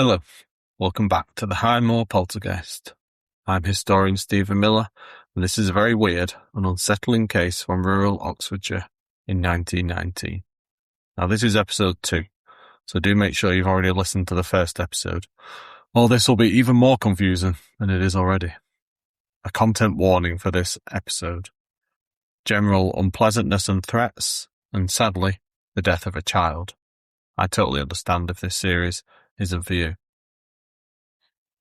Hello, welcome back to the Highmoor Poltergeist. I'm historian Stephen Miller, and this is a very weird and unsettling case from rural Oxfordshire in 1919. Now this is episode 2, so do make sure you've already listened to the first episode, or this will be even more confusing than it is already. A content warning for this episode. General unpleasantness and threats, and sadly, the death of a child. I totally understand if this series isn't for you.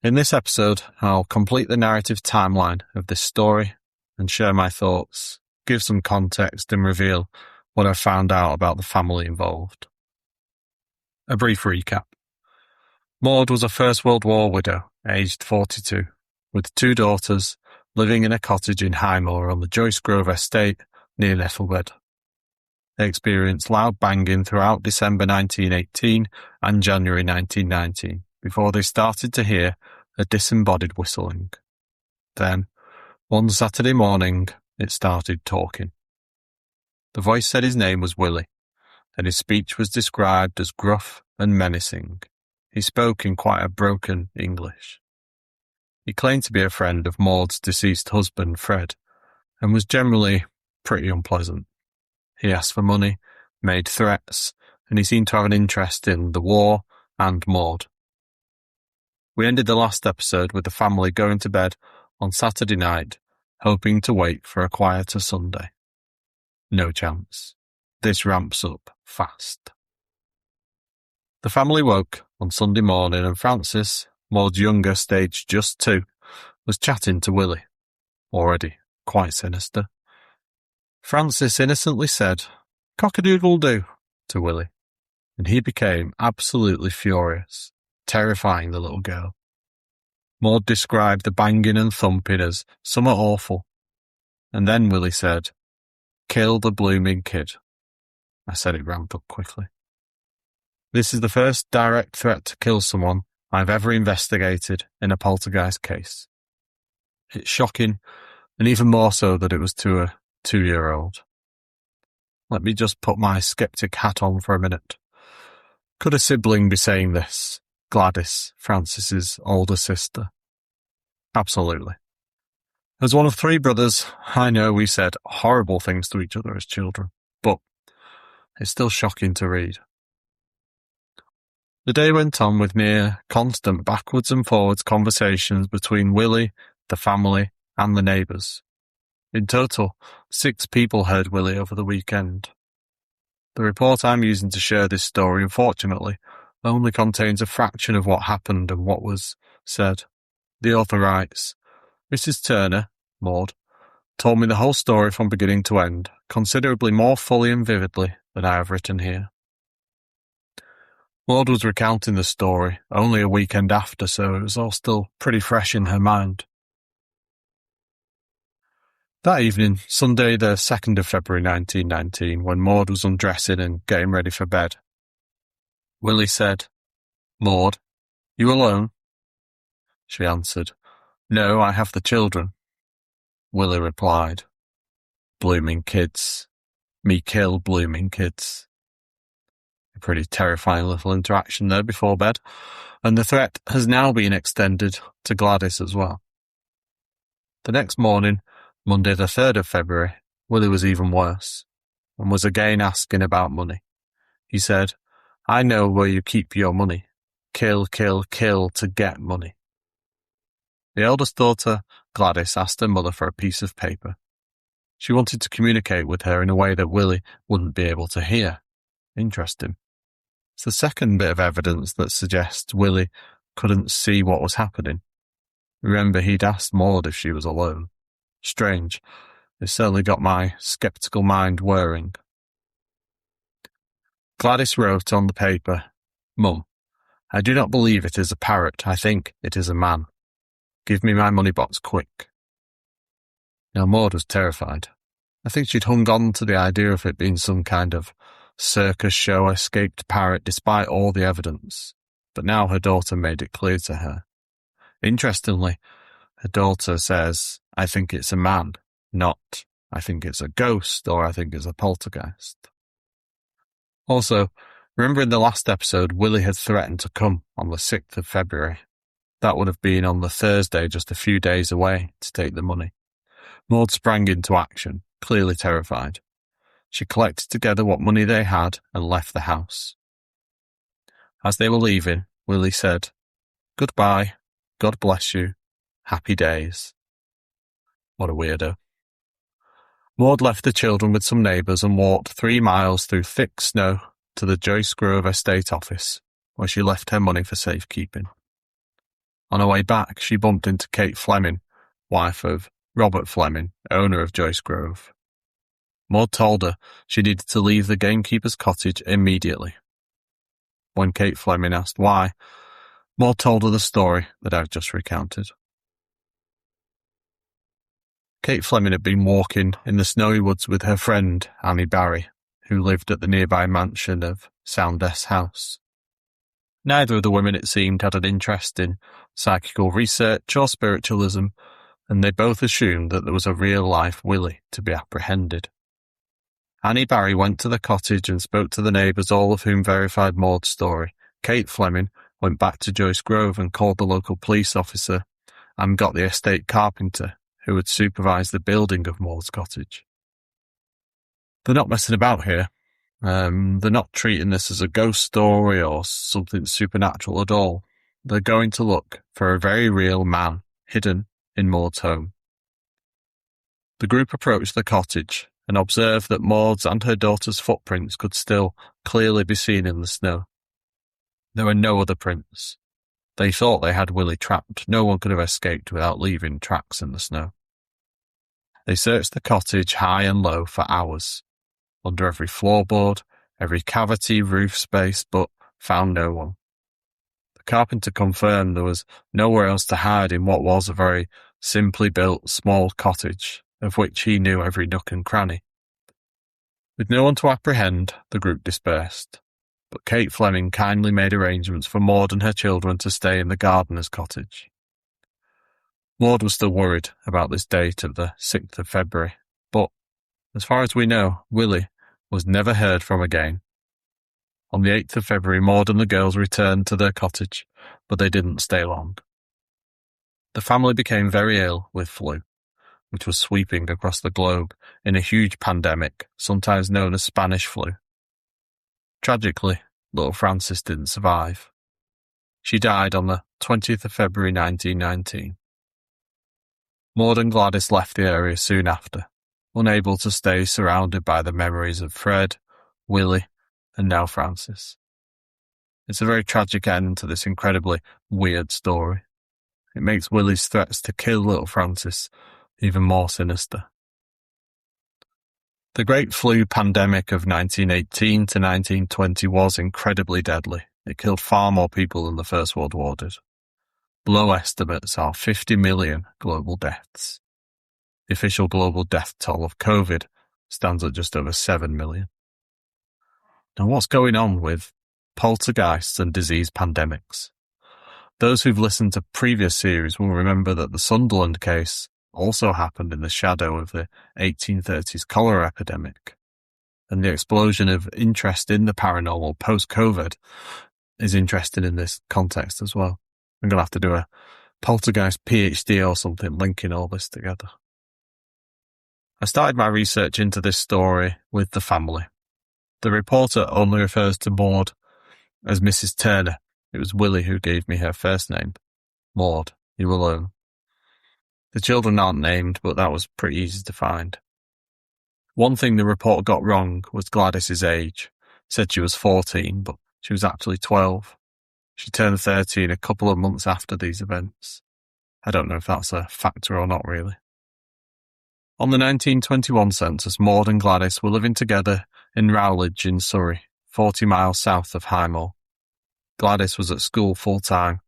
In this episode, I'll complete the narrative timeline of this story and share my thoughts, give some context and reveal what I've found out about the family involved. A brief recap. Maud was a First World War widow, aged 42, with 2 daughters, living in a cottage in Highmoor on the Joyce Grove estate near Nettlebed. They experienced loud banging throughout December 1918 and January 1919 before they started to hear a disembodied whistling. Then, one Saturday morning, it started talking. The voice said his name was Willie, and his speech was described as gruff and menacing. He spoke in quite a broken English. He claimed to be a friend of Maud's deceased husband, Fred, and was generally pretty unpleasant. He asked for money, made threats, and he seemed to have an interest in the war and Maud. We ended the last episode with the family going to bed on Saturday night, hoping to wait for a quieter Sunday. No chance. This ramps up fast. The family woke on Sunday morning and Frances, Maud's youngest, aged just 2, was chatting to Willie, already quite sinister. Frances innocently said, "Cock-a-doodle-doo," to Willie, and he became absolutely furious, terrifying the little girl. Maud described the banging and thumping as somewhat awful, and then Willie said, "Kill the blooming kid." I said it ramped up quickly. This is the first direct threat to kill someone I've ever investigated in a poltergeist case. It's shocking, and even more so that it was to a 2-year-old. Let me just put my skeptic hat on for a minute. Could a sibling be saying this? Gladys, Frances's older sister? Absolutely. As one of 3 brothers, I know we said horrible things to each other as children, but it's still shocking to read. The day went on with near constant backwards and forwards conversations between Willie, the family, and the neighbours. In total, 6 people heard Willie over the weekend. The report I'm using to share this story, unfortunately, only contains a fraction of what happened and what was said. The author writes, Mrs. Turner, Maud, told me the whole story from beginning to end, considerably more fully and vividly than I have written here. Maud was recounting the story only a weekend after, so it was all still pretty fresh in her mind. That evening, Sunday the 2nd of February 1919, when Maud was undressing and getting ready for bed, Willie said, "Maud, you alone?" She answered, "No, I have the children." Willie replied, "Blooming kids. Me kill blooming kids." A pretty terrifying little interaction there before bed, and the threat has now been extended to Gladys as well. The next morning, Monday the 3rd of February, Willie was even worse, and was again asking about money. He said, "I know where you keep your money. Kill, kill, kill to get money." The eldest daughter, Gladys, asked her mother for a piece of paper. She wanted to communicate with her in a way that Willie wouldn't be able to hear. Interesting. It's the second bit of evidence that suggests Willie couldn't see what was happening. Remember, he'd asked Maud if she was alone. Strange. It certainly got my sceptical mind whirring. Gladys wrote on the paper, "Mum, I do not believe it is a parrot. I think it is a man. Give me my money box quick." Now Maud was terrified. I think she'd hung on to the idea of it being some kind of circus show escaped parrot despite all the evidence. But now her daughter made it clear to her. Interestingly, her daughter says, "I think it's a man," not, "I think it's a ghost," or "I think it's a poltergeist." Also, Remember in the last episode, Willie had threatened to come on the 6th of February. That would have been on the Thursday, just a few days away, to take the money. Maud sprang into action, clearly terrified. She collected together what money they had and left the house. As they were leaving, Willie said, "Goodbye, God bless you, happy days." What a weirdo. Maud left the children with some neighbours and walked 3 miles through thick snow to the Joyce Grove estate office, where she left her money for safekeeping. On her way back, she bumped into Kate Fleming, wife of Robert Fleming, owner of Joyce Grove. Maud told her she needed to leave the gamekeeper's cottage immediately. When Kate Fleming asked why, Maud told her the story that I've just recounted. Kate Fleming had been walking in the snowy woods with her friend, Annie Barry, who lived at the nearby mansion of Soundess House. Neither of the women, it seemed, had an interest in psychical research or spiritualism, and they both assumed that there was a real-life Willie to be apprehended. Annie Barry went to the cottage and spoke to the neighbours, all of whom verified Maud's story. Kate Fleming went back to Joyce Grove and called the local police officer and got the estate carpenter who had supervised the building of Maud's cottage. They're not messing about here. They're not treating this as a ghost story or something supernatural at all. They're going to look for a very real man hidden in Maud's home. The group approached the cottage and observed that Maud's and her daughter's footprints could still clearly be seen in the snow. There were no other prints. They thought they had Willie trapped. No one could have escaped without leaving tracks in the snow. They searched the cottage high and low for hours, under every floorboard, every cavity, roof space, but found no one. The carpenter confirmed there was nowhere else to hide in what was a very simply built small cottage, of which he knew every nook and cranny. With no one to apprehend, the group dispersed, but Kate Fleming kindly made arrangements for Maud and her children to stay in the gardener's cottage. Maud was still worried about this date of the 6th of February, but as far as we know, Willie was never heard from again. On the 8th of February, Maud and the girls returned to their cottage, but they didn't stay long. The family became very ill with flu, which was sweeping across the globe in a huge pandemic, sometimes known as Spanish flu. Tragically, little Frances didn't survive. She died on the 20th of February 1919. Maud and Gladys left the area soon after, unable to stay surrounded by the memories of Fred, Willie, and now Frances. It's a very tragic end to this incredibly weird story. It makes Willie's threats to kill little Frances even more sinister. The Great Flu pandemic of 1918 to 1920 was incredibly deadly. It killed far more people than the First World War did. Low estimates are 50 million global deaths. The official global death toll of COVID stands at just over 7 million. Now, what's going on with poltergeists and disease pandemics? Those who've listened to previous series will remember that the Sunderland case also happened in the shadow of the 1830s cholera epidemic, and the explosion of interest in the paranormal post-COVID is interesting in this context as well. I'm going to have to do a poltergeist PhD or something linking all this together. I started my research into this story with the family. The reporter only refers to Maud as Mrs. Turner. It was Willie who gave me her first name. Maud, you will learn. The children aren't named, but that was pretty easy to find. One thing the report got wrong was Gladys's age. It said she was 14, but she was actually 12. She turned 13 a couple of months after these events. I don't know if that's a factor or not really. On the 1921 census, Maud and Gladys were living together in Rowledge in Surrey, 40 miles south of Highmoor. Gladys was at school full-time.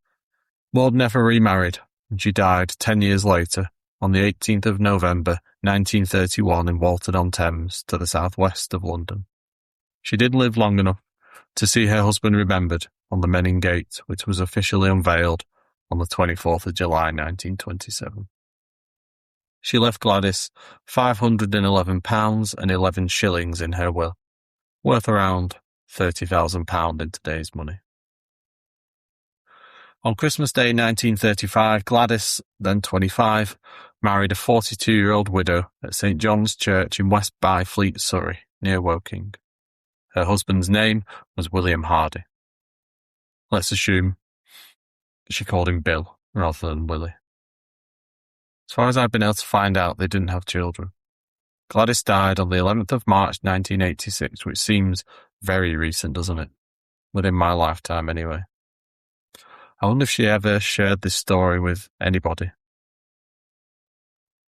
Maud never remarried, and she died 10 years later, on the 18th of November 1931 in Walton-on-Thames, to the southwest of London. She did live long enough to see her husband remembered on the Menin Gate, which was officially unveiled on the 24th of July 1927. She left Gladys £511 and 11 shillings in her will, worth around £30,000 in today's money. On Christmas Day 1935, Gladys, then 25, married a 42-year-old widow at St John's Church in West Byfleet, Surrey, near Woking. Her husband's name was William Hardy. Let's assume she called him Bill rather than Willie. As far as I've been able to find out, they didn't have children. Gladys died on the 11th of March 1986, which seems very recent, doesn't it? Within my lifetime, anyway. I wonder if she ever shared this story with anybody.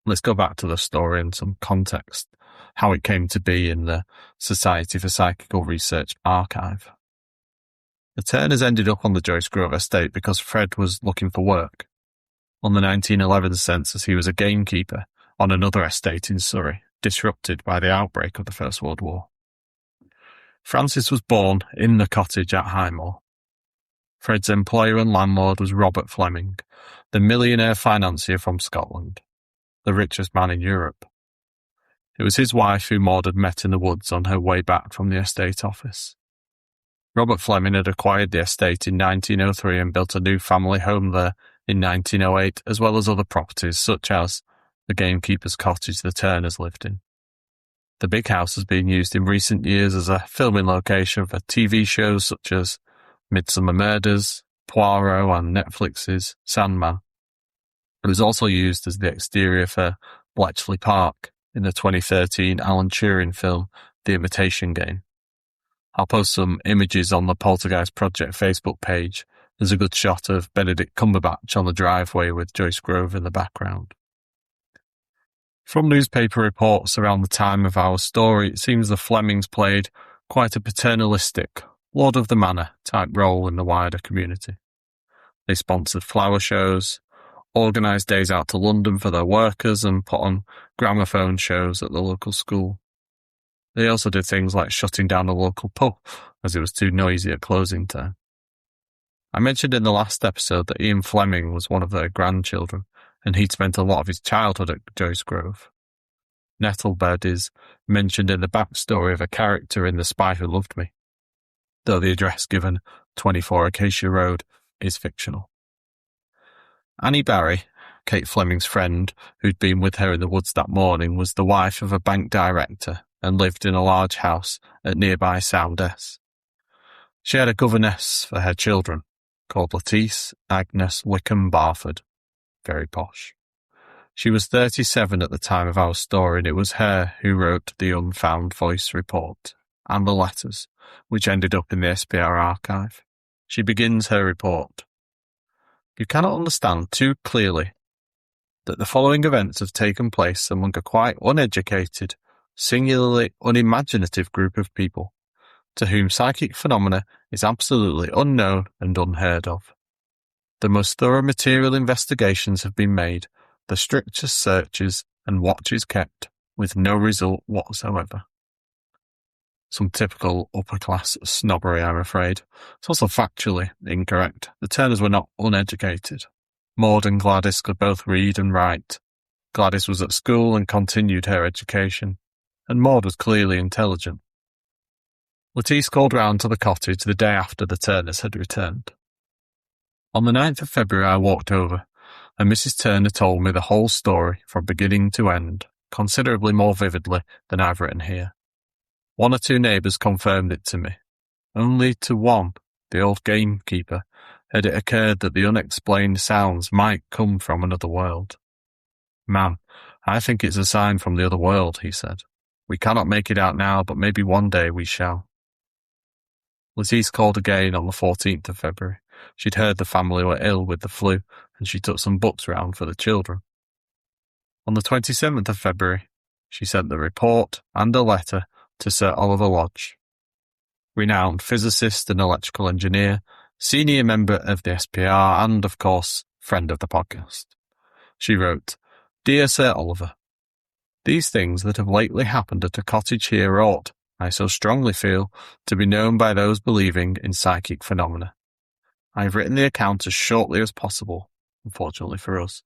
Let's go back to the story and some context, how it came to be in the Society for Psychical Research archive. The Turners ended up on the Joyce Grove estate because Fred was looking for work. On the 1911 census, he was a gamekeeper on another estate in Surrey, disrupted by the outbreak of the First World War. Francis was born in the cottage at Highmoor. Fred's employer and landlord was Robert Fleming, the millionaire financier from Scotland, the richest man in Europe. It was his wife who Maud had met in the woods on her way back from the estate office. Robert Fleming had acquired the estate in 1903 and built a new family home there in 1908, as well as other properties such as the gamekeeper's cottage the Turners lived in. The big house has been used in recent years as a filming location for TV shows such as Midsummer Murders, Poirot and Netflix's Sandman. It was also used as the exterior for Bletchley Park in the 2013 Alan Turing film The Imitation Game. I'll post some images on the Poltergeist Project Facebook page. There's a good shot of Benedict Cumberbatch on the driveway with Joyce Grove in the background. From newspaper reports around the time of our story, it seems the Flemings played quite a paternalistic, Lord of the Manor type role in the wider community. They sponsored flower shows, organised days out to London for their workers and put on gramophone shows at the local school. They also did things like shutting down the local pub as it was too noisy at closing time. I mentioned in the last episode that Ian Fleming was one of their grandchildren and he'd spent a lot of his childhood at Joyce Grove. Nettlebed is mentioned in the backstory of a character in The Spy Who Loved Me, though the address given, 24 Acacia Road, is fictional. Annie Barry, Kate Fleming's friend, who'd been with her in the woods that morning, was the wife of a bank director and lived in a large house at nearby Soundess. She had a governess for her children, called Lettice Agnes Wickham Barford. Very posh. She was 37 at the time of our story, and it was her who wrote the Unfound Voice report and the letters, which ended up in the SPR archive. She begins her report. You cannot understand too clearly that the following events have taken place among a quite uneducated, singularly unimaginative group of people, to whom psychic phenomena is absolutely unknown and unheard of. The most thorough material investigations have been made, the strictest searches and watches kept, with no result whatsoever. Some typical upper-class snobbery, I'm afraid. It's also factually incorrect. The Turners were not uneducated. Maud and Gladys could both read and write. Gladys was at school and continued her education, and Maud was clearly intelligent. Lettice called round to the cottage the day after the Turners had returned. On the 9th of February I walked over, and Mrs. Turner told me the whole story from beginning to end, considerably more vividly than I've written here. One or two neighbours confirmed it to me. Only to one, the old gamekeeper, had it occurred that the unexplained sounds might come from another world. "Ma'am, I think it's a sign from the other world," he said. "We cannot make it out now, but maybe one day we shall." Lettice called again on the 14th of February. She'd heard the family were ill with the flu, and she took some books round for the children. On the 27th of February, she sent the report and a letter to Sir Oliver Lodge, renowned physicist and electrical engineer, senior member of the SPR, and, of course, friend of the podcast. She wrote, "Dear Sir Oliver, these things that have lately happened at a cottage here ought, I so strongly feel, to be known by those believing in psychic phenomena. I have written the account as shortly as possible, unfortunately for us,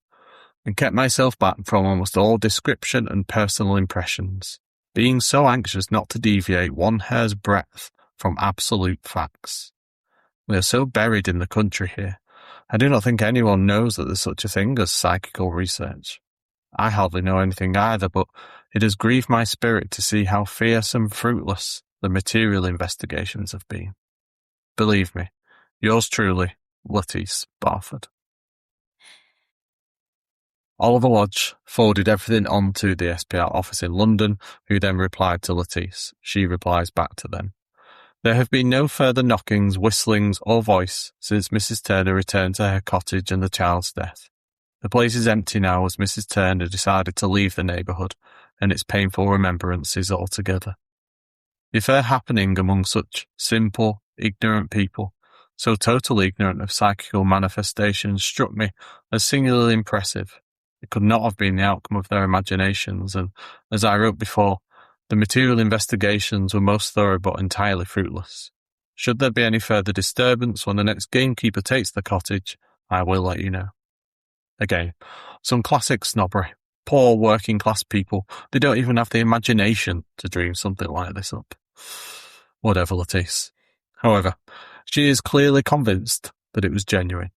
and kept myself back from almost all description and personal impressions, being so anxious not to deviate one hair's breadth from absolute facts. We are so buried in the country here. I do not think anyone knows that there's such a thing as psychical research. I hardly know anything either, but it has grieved my spirit to see how fierce and fruitless the material investigations have been. Believe me, yours truly, Lettice Barford. Oliver Lodge forwarded everything on to the SPR office in London, who then replied to Lettice. She replies back to them. There have been no further knockings, whistlings, or voice since Mrs. Turner returned to her cottage and the child's death. The place is empty now as Mrs. Turner decided to leave the neighbourhood and its painful remembrances altogether. The affair happening among such simple, ignorant people, so totally ignorant of psychical manifestations, struck me as singularly impressive. It could not have been the outcome of their imaginations, and, as I wrote before, the material investigations were most thorough but entirely fruitless. Should there be any further disturbance when the next gamekeeper takes the cottage, I will let you know. Again, some classic snobbery. Poor working-class people, they don't even have the imagination to dream something like this up. Whatever, Lettice. However, she is clearly convinced that it was genuine.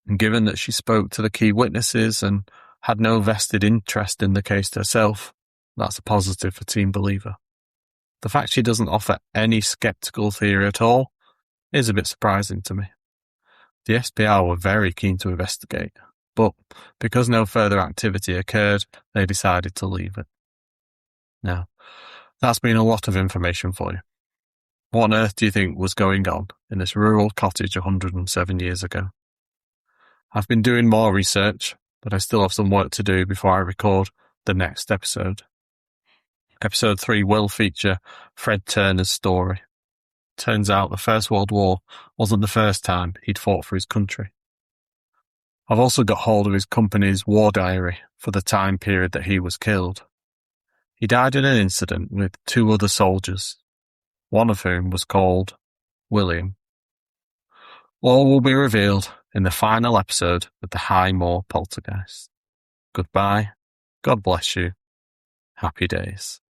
And given that she spoke to the key witnesses and had no vested interest in the case herself, that's a positive for Team Believer. The fact she doesn't offer any sceptical theory at all is a bit surprising to me. The SPR were very keen to investigate, but because no further activity occurred, they decided to leave it. Now, that's been a lot of information for you. What on earth do you think was going on in this rural cottage 107 years ago? I've been doing more research, but I still have some work to do before I record the next episode. Episode 3 will feature Fred Turner's story. Turns out the First World War wasn't the first time he'd fought for his country. I've also got hold of his company's war diary for the time period that he was killed. He died in an incident with 2 other soldiers, one of whom was called William. All will be revealed in the final episode of the Highmoor Poltergeist. Goodbye, God bless you, happy days.